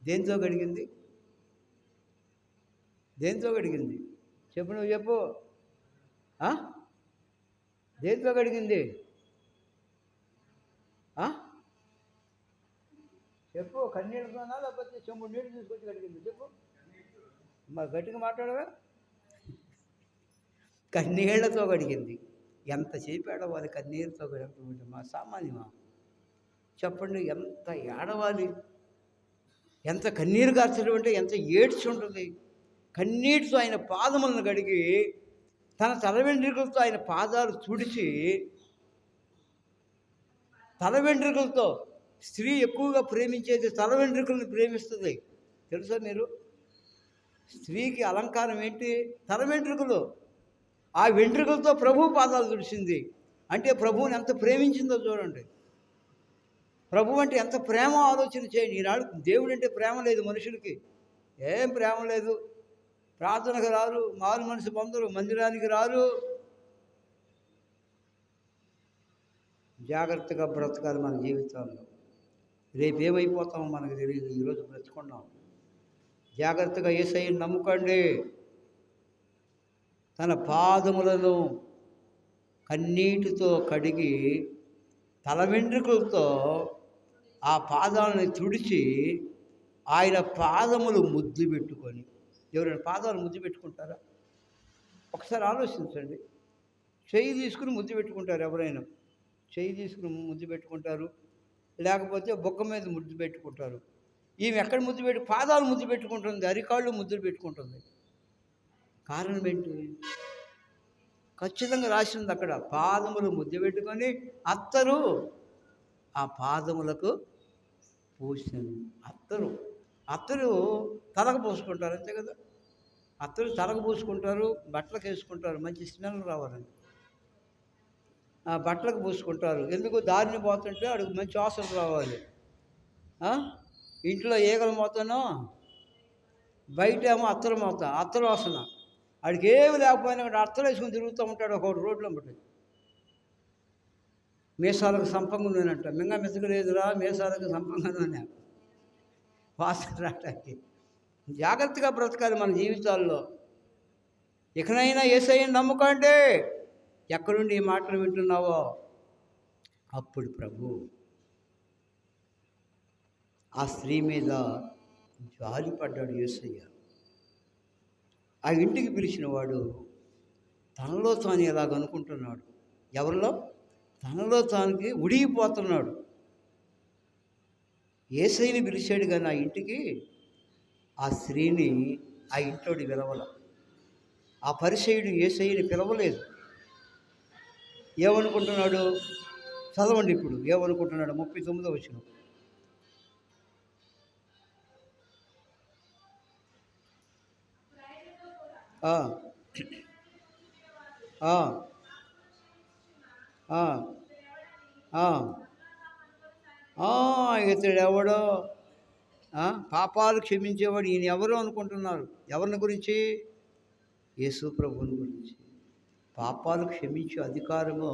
దేంతో కడిగింది? దేంతో కడిగింది? చెప్పు, నువ్వు చెప్పు. దేంతో కడిగింది? చెప్పు. కన్నీళ్ళతోనా లేకపోతే చెంబు నీళ్ళు తీసుకొచ్చి కడిగింది? చెప్పు. మరి గట్టిగా మాట్లాడవా? కన్నీళ్లతో కడిగింది. ఎంతసేపు ఏడవాలి కన్నీరుతో కడిగి? మా సామాన్యమా చెప్పండి? ఎంత ఏడవాలి, ఎంత కన్నీరు కార్చడం అంటే ఎంత ఏడ్చి ఉంటుంది. కన్నీటితో ఆయన పాదములను కడిగి తన తల వెంట్రుకలతో ఆయన పాదాలు తుడిచి, తల వెంట్రుకలతో, స్త్రీ ఎక్కువగా ప్రేమించేది తల వెంట్రుకలను ప్రేమిస్తుంది. తెలుసా మీరు? స్త్రీకి అలంకారం ఏంటి? తల వెంట్రుకలు. ఆ వెంట్రుకలతో ప్రభు పాదాలు తుడిచింది. అంటే ప్రభువుని ఎంత ప్రేమించిందో చూడండి. ప్రభు అంటే ఎంత ప్రేమ ఆలోచన చేయండి. ఈనాడు దేవుడు అంటే ప్రేమ లేదు మనుషులకి. ఏం ప్రేమ లేదు. ప్రార్థనకు రారు, మారు మనసు పొందరు, మందిరానికి రారు. జాగ్రత్తగా బ్రతకాలి మన జీవితాల్లో. రేపేమైపోతామో మనకు తెలియదు. ఈరోజు బ్రతుకున్నాం. జాగ్రత్తగా యేసయ్యను నమ్ముకోండి. తన పాదములను కన్నీటితో కడిగి, తల వెంట్రుకలతో ఆ పాదాలను తుడిచి, ఆయన పాదములు ముద్దు పెట్టుకొని. ఎవరైనా పాదాలు ముద్దు పెట్టుకుంటారా? ఒకసారి ఆలోచించండి. చెయ్యి తీసుకుని ముద్దు పెట్టుకుంటారు ఎవరైనా. చెయ్యి తీసుకుని ముద్దు పెట్టుకుంటారు, లేకపోతే బొగ్గ మీద ముద్దు పెట్టుకుంటారు. ఈమె ఎక్కడ ముద్దు పెట్టి? పాదాలు ముద్దు పెట్టుకుంటుంది, అరికాళ్ళు ముద్దులు పెట్టుకుంటుంది. కారణం ఏంటి? ఖచ్చితంగా రాసి ఉంది అక్కడ. పాదములు ముద్దు పెట్టుకొని అత్తరు ఆ పాదములకు పూసాను. అత్తరు తలకు పోసుకుంటారు, అంతే కదా. అత్తరు తలకు పూసుకుంటారు, బట్టలకు వేసుకుంటారు, మంచి స్మెల్ రావాలని. బట్టలకు పూసుకుంటారు. ఎందుకు? దారిని పోతుంటే అడుగు మంచి వాసన రావాలి. ఇంట్లో ఈగల మోతనో, బయట ఏమో అత్తరు మోత, అత్తరు వాసన. వాడికి ఏమి లేకపోయినా కూడా అత్తలు వేసుకుని తిరుగుతూ ఉంటాడు ఒక రోడ్లో బట్టి. మీసాలకు సంపంగా నూనెంట. మింగ మెతుకులేదురా మీసాలకు సంపంగా నూనె. వాసన రావడానికి. జాగ్రత్తగా బ్రతకాలి మన జీవితాల్లో. ఇకనైనా యేసయ్యను నమ్ముకోండి. ఎక్కడుండి ఈ మాటలు వింటున్నావో అప్పుడు ప్రభు ఆ స్త్రీ మీద జాలిపడ్డాడు. యేసయ్య ఆ ఇంటికి పిలిచిన వాడు తనలో తాను ఎలాగనుకుంటున్నాడు. ఎవరిలో? తనలో తానికి ఉడిగిపోతున్నాడు. యేసయ్యని పిలిచాడు కానీ ఆ ఇంటికి ఆ స్త్రీని ఆ ఇంట్లోడి పిలవల. ఆ పరిసయ్యుడు యేసయ్యని పిలవలేదు. ఏమనుకుంటున్నాడు? చదవండి ఇప్పుడు ఏమనుకుంటున్నాడు. 39వ వచనం. ఇతడెవడో పాపాలు క్షమించేవాడు ఈయన ఎవరు అనుకుంటున్నారు. ఎవరిని గురించి? యేసు ప్రభువుని గురించి. పాపాలు క్షమించే అధికారము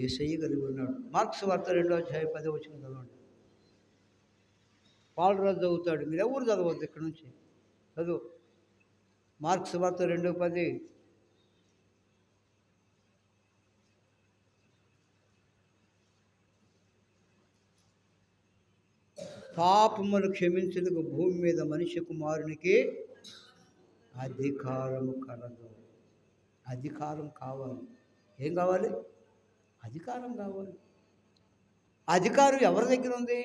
యేసయ్య కలిగి ఉన్నాడు. మార్క్స్ వార్త 2వ అధ్యాయం 10వ వచనం చదవండి. పాలరాజు చదువుతాడు, మీరు ఎవరు చదవద్దు ఇక్కడ నుంచి. చదువు. మార్క్స్ వార్త 2:10. పాపములు క్షమించేందుకు భూమి మీద మనిషి కుమారునికి అధికారము కలదు. అధికారం కావాలి. ఏం కావాలి? అధికారం కావాలి. అధికారం ఎవరి దగ్గర ఉంది?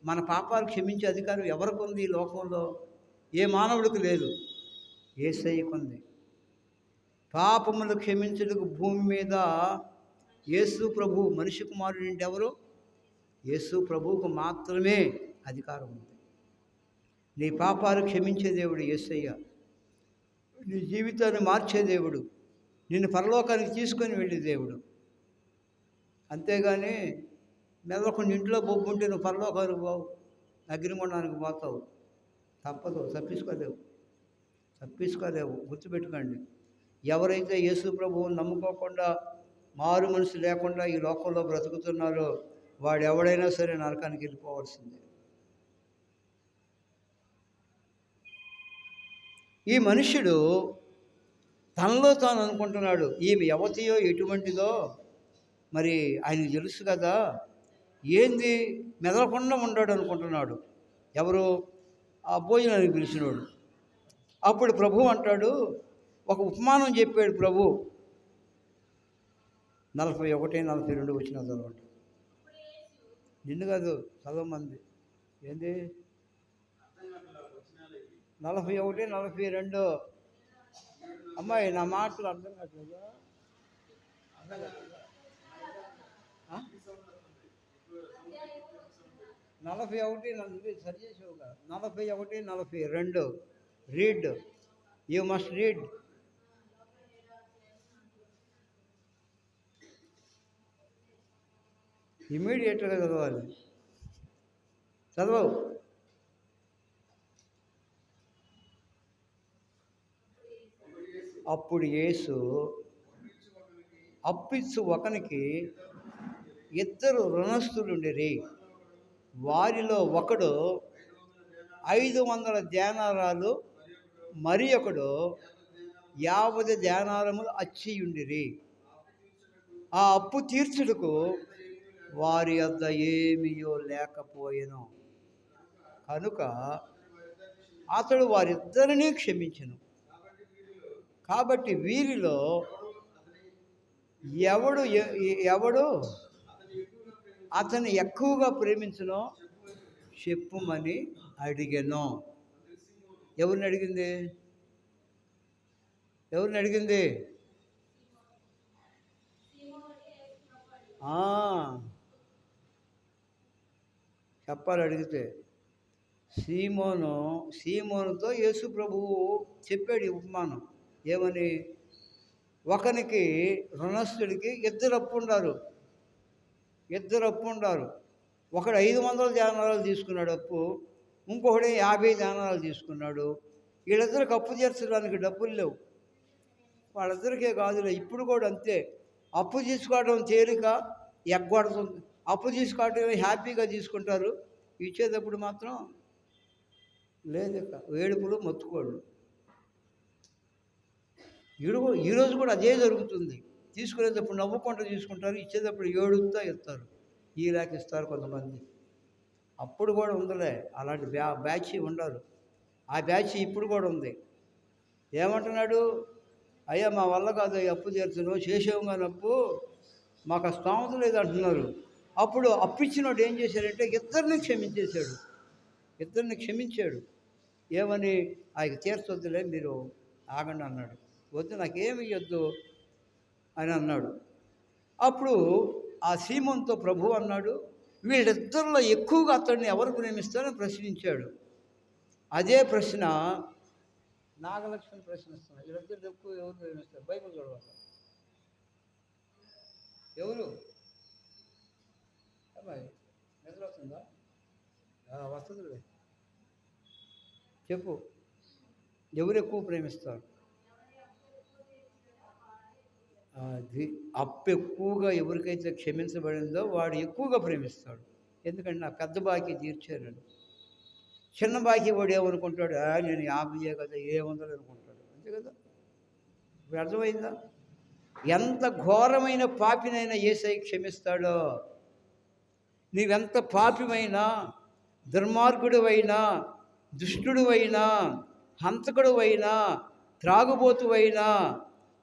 మన పాపాలు క్షమించే అధికారం ఎవరికి ఉంది ఈ లోకంలో? ఏ మానవుడికి లేదు, యేసయ్యకు ఉంది. పాపములు క్షమించేందుకు భూమి మీద యేసు ప్రభు మనిషి కుమారుడు అంటే ఎవరు? యేసు ప్రభువుకు మాత్రమే అధికారం ఉంది. నీ పాపాలు క్షమించే దేవుడు యేసయ్య. నీ జీవితాన్ని మార్చే దేవుడు, నిన్ను పరలోకానికి తీసుకొని వెళ్ళే దేవుడు. అంతేగాని మెదలకుండా ఇంట్లో బొబ్బు ఉంటే నువ్వు పరలోకానికి పోవు, అగ్నిగుండానికి పోతావు. తప్పదు, తప్పించుకోలేవు. గుర్తుపెట్టుకోండి. ఎవరైతే యేసు ప్రభువుని నమ్ముకోకుండా మారు మనసు లేకుండా ఈ లోకంలో బ్రతుకుతున్నారో వాడు ఎవడైనా సరే నరకానికి వెళ్ళిపోవాల్సిందే. ఈ మనుష్యుడు తనలో తాను అనుకుంటున్నాడు, ఈమె యువతియో ఎటువంటిదో మరి ఆయనకు తెలుసు కదా, ఏంది మెదలకుండా ఉన్నాడు అనుకుంటున్నాడు. ఎవరు? ఆ భోజనానికి పిలిచినోడు. అప్పుడు ప్రభు అంటాడు, ఒక ఉపమానం చెప్పాడు ప్రభు. 41, 42 వచ్చిన చదవండి. నిన్ను కాదు, చదవమంది. ఏంది? 41, 42. అమ్మాయి నా మాటలు అర్థం కావట్లేదా? అర్థం కావట్లేదా? 41 సరి చేసేవుగా. 41, 42 రీడ్. You must read. ఇమీడియట్గా చదవాలి. చదవవు. అప్పుడు యేసు అప్పిచ్చు ఒకనికి 2 రుణస్థులుండిరి. వారిలో ఒకడు 500 దేనారాలు, మరి ఒకడు 50 దేనారములు అచ్చియుండిరి. ఆ అప్పు తీర్చుటకు వారి వద్ద ఏమీయో లేకపోయెను. కనుక అతడు వారిద్దరినీ క్షమించెను. కాబట్టి వీరిలో ఎవడు అతను ఎక్కువగా ప్రేమించునో చెప్పుమని అడిగాను. ఎవరిని అడిగింది? చెప్పాలి అడిగితే. సీమోనుతో యేసు ప్రభువు చెప్పాడు ఈ ఉపమానం. ఏమని? ఒకనికి రుణస్థుడికి 2 అప్పు ఉండారు. ఒకడు 500 దేనారాలు తీసుకున్నాడు అప్పు, ఇంకొకడు 50 దేనారాలు తీసుకున్నాడు. వీళ్ళిద్దరికి అప్పు తీర్చడానికి డబ్బులు లేవు. వాళ్ళిద్దరికే కాదులే, ఇప్పుడు కూడా అంతే. అప్పు తీసుకోవడం తేలిక, ఎగ్గొడుతుంది. అప్పు తీసుకోవడం హ్యాపీగా తీసుకుంటారు, ఇచ్చేటప్పుడు మాత్రం లేదు. ఏడుపులు, మొత్తుకోళ్ళు. ఈరోజు కూడా అదే జరుగుతుంది. తీసుకునేటప్పుడు నవ్వుకుంటూ తీసుకుంటారు, ఇచ్చేటప్పుడు ఏడుపుతో ఇస్తారు. ఈలాకి ఇస్తారు కొంతమంది. అప్పుడు కూడా ఉందిలే అలాంటి బ్యాచ్ ఉండరు. ఆ బ్యాచ్ ఇప్పుడు కూడా ఉంది. ఏమంటున్నాడు? అయ్యా మా వల్ల కాదు అప్పు తీర్చను, చేసేవు కానీ అప్పు, మాకు ఆ స్థామత లేదు అంటున్నారు. అప్పుడు అప్పిచ్చినోడు ఏం చేశాడంటే ఇద్దరిని క్షమించాడు. ఏమని? ఆయన తీర్చొద్దులే, మీరు ఆగండి అన్నాడు. వద్దు, నాకేమి ఇవ్వద్దు అని అన్నాడు. అప్పుడు ఆ సీమోనుతో ప్రభు అన్నాడు, వీళ్ళిద్దరిలో ఎక్కువగా అతడిని ఎవరు ప్రేమిస్తారని ప్రశ్నించాడు. అదే ప్రశ్న నాగలక్ష్మి ప్రశ్నిస్తున్నాడు. వీళ్ళిద్దరు ఎక్కువ ఎవరు ప్రేమిస్తారు? బైబిల్ చదవాలి. ఎవరు? అమ్మాయి నిద్ర వస్తుందా? వస్తుందిలే, చెప్పు. ఎవరు ఎక్కువ ప్రేమిస్తారు? అప్పు ఎక్కువగా ఎవరికైతే క్షమించబడిందో వాడు ఎక్కువగా ప్రేమిస్తాడు. ఎందుకంటే నా పెద్ద బాకీ తీర్చారని. చిన్న బాకీ వాడు ఏమనుకుంటాడు? నేను 50 కదా, 700 అనుకుంటాడు. అంతే కదా. ఇప్పుడు అర్థమైందా? ఎంత ఘోరమైన పాపినైనా యేసయ్య క్షమిస్తాడో. నీవెంత పాపిమైనా, దుర్మార్గుడివైనా, దుష్టుడివైనా, హంతకుడివైనా, త్రాగుబోతువైనా,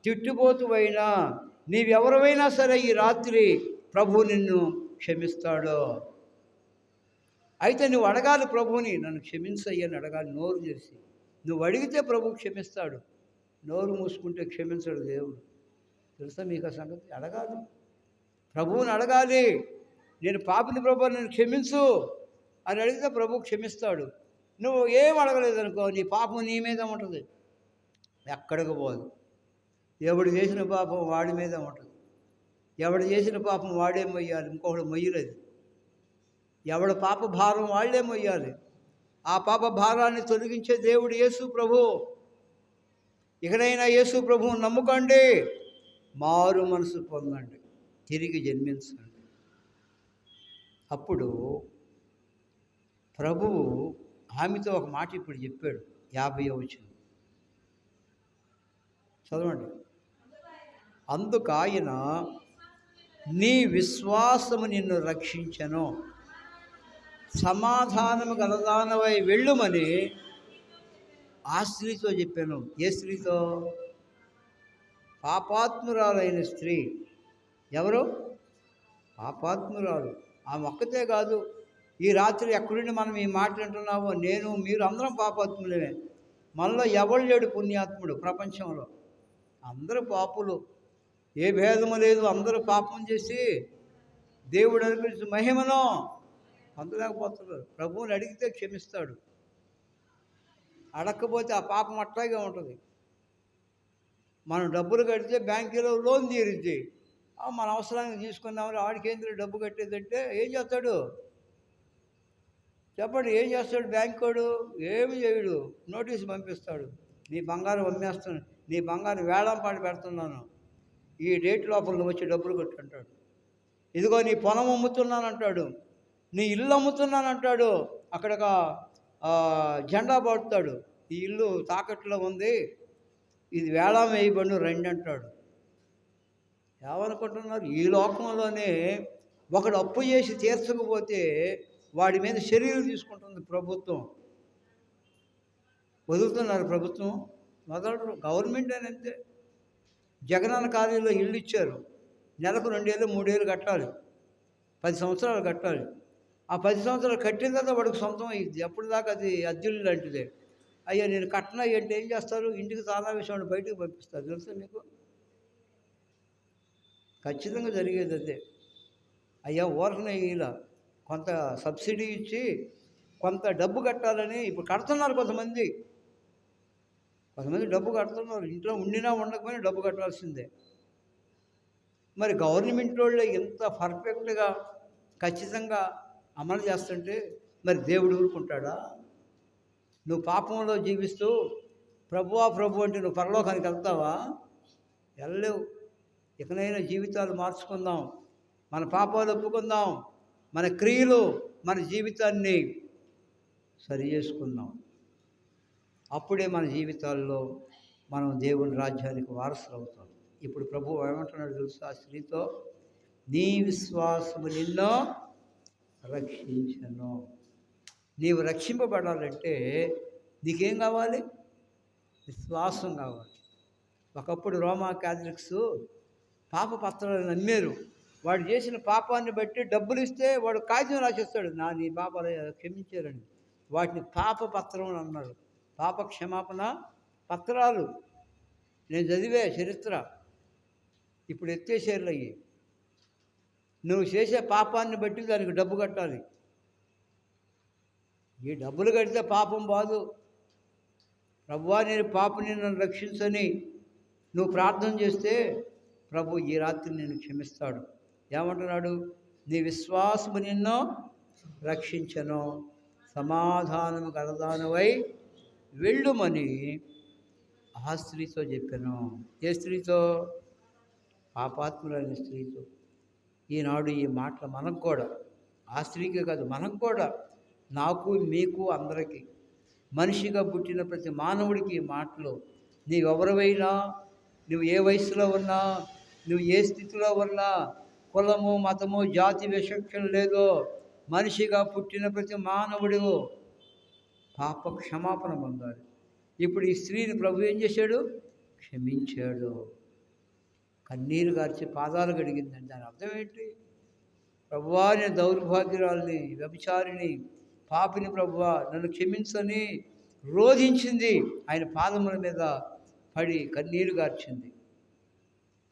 తిట్టుబోతువైనా, నీవెవరైనా సరే ఈ రాత్రి ప్రభు నిన్ను క్షమిస్తాడు. అయితే నువ్వు అడగాలి ప్రభుని, నన్ను క్షమించయ్యని అడగాలి నోరు తెరిచి. నువ్వు అడిగితే ప్రభు క్షమిస్తాడు. నోరు మూసుకుంటే క్షమించడు దేవుడు. తెలుసా మీకు ఆ సంగతి? అడగాలి, ప్రభువుని అడగాలి. నేను పాపిని ప్రభు, నన్ను క్షమించు అని అడిగితే ప్రభు క్షమిస్తాడు. నువ్వు ఏం అడగలేదనుకో, నీ పాపం నీ మీద ఉంటుంది, ఎక్కడికి పోదు. ఎవడు చేసిన పాపం వాడి మీద ఉంటుంది. ఎవడు చేసిన పాపం వాడే మొయ్యాలి, ఇంకొకడు మొయ్యలేదు. ఎవడు పాప భారం వాళ్లే మొయ్యాలి. ఆ పాప భారాన్ని తొలగించే దేవుడు యేసు ప్రభు. ఇకనైనా యేసు ప్రభువుని నమ్ముకోండి, మారు మనసు పొందండి, తిరిగి జన్మించండి. అప్పుడు ప్రభువు ఆమెతో ఒక మాట ఇప్పుడు చెప్పాడు. 50వ వచనం చదవండి. అందుకు ఆయన, నీ విశ్వాసము నిన్ను రక్షించెను, సమాధానము గలదానవై వెళ్ళుమని ఆ స్త్రీతో చెప్పాను. ఏ స్త్రీతో? పాపాత్మురాలైన స్త్రీ. ఎవరు? పాపాత్మురాలు. ఆమె ఒక్కతే కాదు. ఈ రాత్రి ఎక్కడుండి మనం ఈ మాట వింటున్నామో, నేను, మీరు అందరం పాపాత్ములమే. మనలో ఎవడు లేడు పుణ్యాత్ముడు ప్రపంచంలో. అందరూ పాపులు, ఏ భేదము లేదు. అందరూ పాపం చేసి దేవుడు అనుగ్రహించిన మహిమను పొందలేకపోతున్నారు. ప్రభువుని అడిగితే క్షమిస్తాడు, అడగకపోతే ఆ పాపం అట్లాగే ఉంటుంది. మనం డబ్బులు కడితే బ్యాంకులో లోన్ తీరుద్ది. మన అవసరానికి తీసుకుందామని ఆడికి ఏంటి డబ్బు కట్టేదంటే ఏం చేస్తాడు చెప్పండి? ఏం చేస్తాడు బ్యాంకోడు? ఏమి చేయడు, నోటీసు పంపిస్తాడు. నీ బంగారం అమ్మేస్తాను, నీ బంగారం వేలం పాటు పెడుతున్నాను, ఈ డేట్ లోపల నువ్వు వచ్చి డబ్బులు కొట్టు అంటాడు. ఇదిగో నీ పొలం అమ్ముతున్నానంటాడు, నీ ఇల్లు అమ్ముతున్నానంటాడు. అక్కడ ఒక జెండా పడుతాడు, ఈ ఇల్లు తాకట్లో ఉంది, ఇది వేలం వేయబడి రండి అంటాడు. ఏమనుకుంటున్నారు? ఈ లోకంలోనే ఒకడు అప్పు చేసి తీర్చకపోతే వాడి మీద చర్యలు తీసుకుంటుంది ప్రభుత్వం. వదులుతున్నారు ప్రభుత్వం? వదలరు. గవర్నమెంట్ అని అంతే. జగనన్న కాలనీలో ఇల్లు ఇచ్చారు, నెలకు 2 ఏళ్ళు 3 ఏళ్ళు కట్టాలి, 10 సంవత్సరాలు కట్టాలి. ఆ 10 సంవత్సరాలు కట్టిన తర్వాత వాడికి సొంతం అయ్యింది. అప్పటిదాకా అది అద్దెలు లాంటిదే. అయ్యా నేను కట్టినా అంటే ఏం చేస్తారు? ఇంటికి తాళా విషయం బయటకు పంపిస్తారు. తెలుసా మీకు? ఖచ్చితంగా జరిగేది అదే. అయ్యా ఊరకనే ఇలా కొంత సబ్సిడీ ఇచ్చి కొంత డబ్బు కట్టాలని ఇప్పుడు కడుతున్నారు కొంతమంది. డబ్బు కడుతున్నారు, ఇంట్లో ఉండినా ఉండకపోయినా డబ్బు కట్టాల్సిందే. మరి గవర్నమెంట్ వాళ్ళే ఇంత పర్ఫెక్ట్గా ఖచ్చితంగా అమలు చేస్తుంటే మరి దేవుడు ఊరుకుంటాడా? నువ్వు పాపంలో జీవిస్తూ ప్రభువా ప్రభు అంటే నువ్వు పరలోకానికి వెళ్తావా? వెళ్ళలేవు. ఇకనైనా జీవితాలు మార్చుకుందాం, మన పాపాలు ఒప్పుకుందాం, మన క్రియలు, మన జీవితాన్ని సరి చేసుకుందాం. అప్పుడే మన జీవితాల్లో మనం దేవుని రాజ్యానికి వారసులు అవుతాం. ఇప్పుడు ప్రభువు ఏమంటున్నాడు తెలుసా? ఆ స్త్రీతో, నీ విశ్వాసము నిన్ను రక్షించను. నీవు రక్షింపబడాలంటే నీకేం కావాలి? విశ్వాసం కావాలి. ఒకప్పుడు రోమా క్యాథలిక్స్ పాప పత్రాలను నమ్మారు. వాడు చేసిన పాపాన్ని బట్టి డబ్బులు ఇస్తే వాడు కాగితం రాసేస్తాడు, నీ పాపాలు క్షమించారని. వాటిని పాప పత్రం అన్నారు. పాప క్షమాపణ పత్రాలు. నేను చదివే చరిత్ర. ఇప్పుడు ఎత్తేసేర్లు అయ్యి. నువ్వు చేసే పాపాన్ని బట్టి దానికి డబ్బు కట్టాలి. ఈ డబ్బులు కడితే పాపం బాదు. ప్రభువా నేను పాపని నన్ను రక్షించని నువ్వు ప్రార్థన చేస్తే ప్రభు ఈ రాత్రి నేను క్షమిస్తాడు. ఏమంటున్నాడు? నీ విశ్వాసము నిన్ను రక్షించను, సమాధానము గలదానవై వెళ్ళుమని ఆ స్త్రీతో చెప్పాను. ఏ స్త్రీతో? పాపాత్ములైన స్త్రీతో. ఈనాడు ఈ మాటలు మనకు కూడా, ఆ స్త్రీకే కాదు మనకు కూడా, నాకు మీకు అందరికీ, మనిషిగా పుట్టిన ప్రతి మానవుడికి ఈ మాటలు. నీవెవరివైనా, నువ్వు ఏ వయసులో ఉన్నా, నువ్వు ఏ స్థితిలో ఉన్నా, కులము మతము జాతి విచక్షణ లేదో, మనిషిగా పుట్టిన ప్రతి మానవుడు పాప క్షమాపణ పొందాలి. ఇప్పుడు ఈ స్త్రీని ప్రభు ఏం చేశాడు? క్షమించాడు. కన్నీరు గార్చి పాదాలు కడిగిందండి. దాని అర్థం ఏంటి? ప్రభువా నేను దౌర్భాగ్యురాలిని, వ్యభిచారిని, పాపిని, ప్రభువా నన్ను క్షమించని రోధించింది. ఆయన పాదముల మీద పడి కన్నీరు గార్చింది.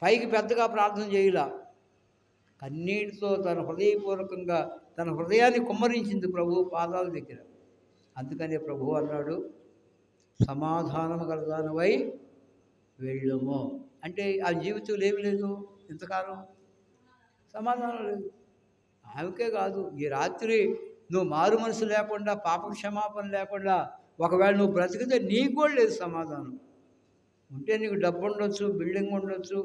పైకి పెద్దగా ప్రార్థన చేయలా, కన్నీటితో తన హృదయపూర్వకంగా తన హృదయాన్ని కుమ్మరించింది ప్రభు పాదాల దగ్గర. అందుకనే ప్రభు అన్నాడు, సమాధానము గలదానవై వెళ్ళుము. అంటే ఆ జీవితంలో ఏమి లేదు ఇంతకాలం? సమాధానం లేదు. ఆమెకే కాదు, ఈ రాత్రి నువ్వు మారు మనసు లేకుండా, పాప క్షమాపణ లేకుండా ఒకవేళ నువ్వు బ్రతికితే నీకు కూడా లేదు సమాధానం. ఉంటే నీకు డబ్బు ఉండొచ్చు, బిల్డింగ్ ఉండొచ్చు,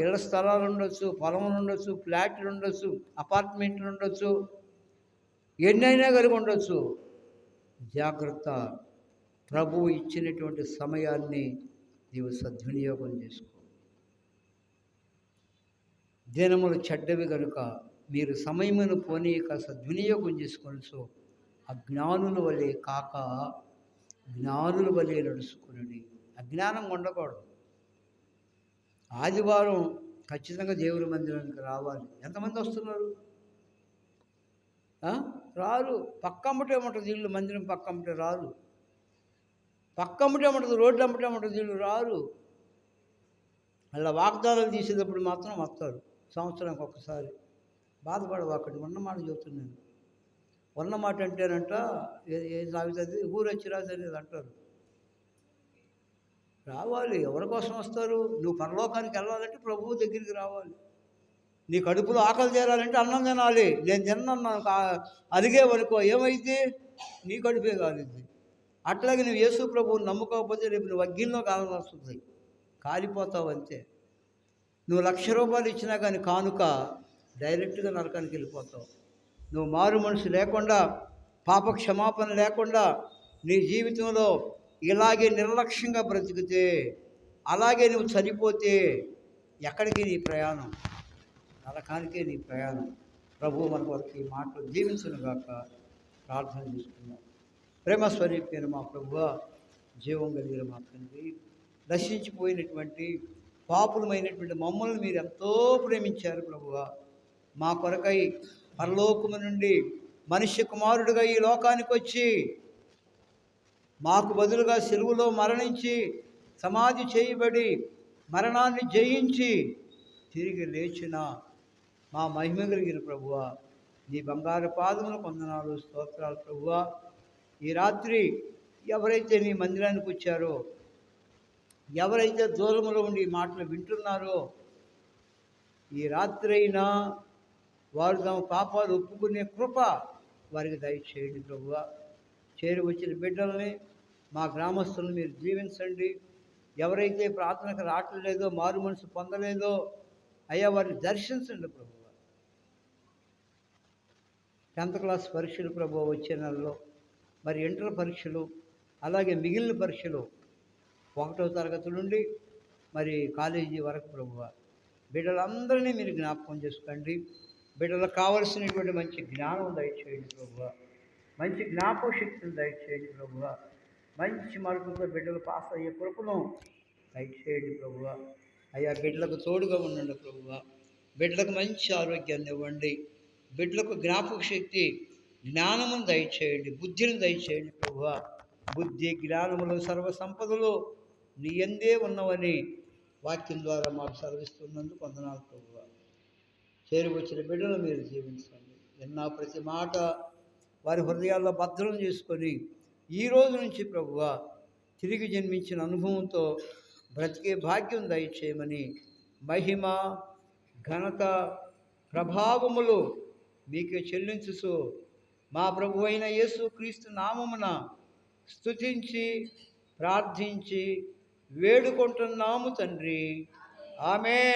ఇళ్ల స్థలాలు ఉండొచ్చు, పొలములు ఉండొచ్చు, ఫ్లాట్లు ఉండొచ్చు, అపార్ట్మెంట్లు ఉండొచ్చు, ఎన్నైనా కలిగి ఉండొచ్చు. జాగ్రత్త. ప్రభువు ఇచ్చినటువంటి సమయాన్ని నీవు సద్వినియోగం చేసుకో. దినములు చెడ్డవి కనుక మీరు సమయమును పోనీయక సద్వినియోగం చేసుకోవచ్చు. అజ్ఞానుల వలె కాక జ్ఞానుల వలె నడుచుకుని. అజ్ఞానం ఉండకూడదు. ఆదివారం ఖచ్చితంగా దేవుని మందిరానికి రావాలి. ఎంతమంది వస్తున్నారు? రారు. పక్కమ్మటే ఉంటుంది ఇల్లు, మందిరం పక్కమ్మటే రారు. పక్క అమ్మటే ఉంటుంది, రోడ్లు అమ్మటే ఉంటుంది, వీళ్ళు రారు. అలా వాగ్దానాలు తీసేటప్పుడు మాత్రం వస్తారు సంవత్సరానికి ఒక్కసారి. బాధపడవాకండి, ఉన్నమాట చెబుతున్నాను. ఉన్నమాట అంటేనంట ఏం సాగుతుంది, ఊరొచ్చి రాదు అనేది అంటారు. రావాలి. ఎవరి కోసం వస్తారు? నువ్వు పరలోకానికి వెళ్ళాలంటే ప్రభువు దగ్గరికి రావాలి. నీ కడుపులో ఆకలి తీరాలంటే అన్నం తినాలి. నేను తిన్నాను అలిగేవనుకో ఏమైంది? నీ కడుపే కాలిద్ది. అట్లాగే నువ్వు యేసు ప్రభువుని నమ్ముకోకపోతే రేపు నువ్వు అగ్గిలో కాలవలసి కాలిపోతావు అంతే. నువ్వు ₹1,00,000 ఇచ్చినా కానీ కానుక డైరెక్ట్గా నరకానికి వెళ్ళిపోతావు. నువ్వు మారు మనసు లేకుండా, పాప క్షమాపణ లేకుండా నీ జీవితంలో ఇలాగే నిర్లక్ష్యంగా బ్రతికితే, అలాగే నువ్వు చనిపోతే ఎక్కడికి నీ ప్రయాణం? నరకానికే నీ ప్రయాణం. ప్రభువు మన కొరకు ఈ మాటలు దీవించునుగాక. ప్రార్థన చేసుకున్నాం. ప్రేమ స్వరూపైన మా ప్రభువా, జీవం కలిగిన మా తండ్రి, నశించిపోయినటువంటి పాపులమైనటువంటి మమ్మల్ని మీరు ఎంతో ప్రేమించారు ప్రభువా. మా కొరకై పరలోకము నుండి మనుష్య కుమారుడిగా ఈ లోకానికి వచ్చి మాకు బదులుగా సిలువలో మరణించి సమాధి చేయబడి మరణాన్ని జయించి తిరిగి లేచిన మా మహిమ కలిగిన ప్రభువా, నీ బంగారు పాదములకు వందనాలు, స్తోత్రాలు ప్రభువా. ఈ రాత్రి ఎవరైతే నీ మందిరానికి వచ్చారో, ఎవరైతే దూరంలో ఉండి ఈ మాటలు వింటున్నారో, ఈ రాత్రి అయినా వారు తమ పాపాలు ఒప్పుకునే కృప వారికి దయచేయండి ప్రభువా. చేరి వచ్చిన బిడ్డల్ని, మా గ్రామస్తులను మీరు దీవించండి. ఎవరైతే ప్రార్థనకు రావట్లేదో, మారు మనసు పొందలేదో అయ్యా వారిని దర్శించండి ప్రభువా. 10th క్లాస్ పరీక్షలు ప్రభువా వచ్చే నెలలో, మరి ఇంటర్ పరీక్షలు, అలాగే మిగిలిన పరీక్షలు 1వ తరగతి నుండి మరి కాలేజీ వరకు ప్రభువా, బిడ్డలందరినీ మీరు జ్ఞాపకం చేసుకోండి. బిడ్డలకు కావలసినటువంటి మంచి జ్ఞానం దయచేయండి ప్రభువా. మంచి జ్ఞాపక శక్తిని దయచేయండి ప్రభువా. మంచి మార్కులతో బిడ్డలు పాస్ అయ్యే కృపను దయచేయండి ప్రభువా. అయ్యా బిడ్డలకు తోడుగా ఉండండి ప్రభువా. బిడ్డలకు మంచి ఆరోగ్యాన్ని ఇవ్వండి. బిడ్డలకు జ్ఞాపక శక్తి, జ్ఞానమును దయచేయండి, బుద్ధిని దయచేయండి ప్రభువా. బుద్ధి జ్ఞానములు సర్వ సంపదలు నీ యందే ఉన్నవని వాక్యం ద్వారా మాకు సెలవిస్తున్నందుకు వందనాలు ప్రభువా. చేరి వచ్చిన బిడ్డలు మీరు జీవించండి. విన్న ప్రతి మాట వారి హృదయాల్లో భద్రం చేసుకొని ఈ రోజు నుంచి ప్రభువా తిరిగి జన్మించిన అనుభవంతో బ్రతికే భాగ్యం దయచేయమని మహిమ, ఘనత, ప్రభావములు మీకే చెల్లించుచు మా ప్రభు అయిన యేసు క్రీస్తు నామమున స్తుతించి ప్రార్థించి వేడుకుంటున్నాము తండ్రి. ఆమేన్.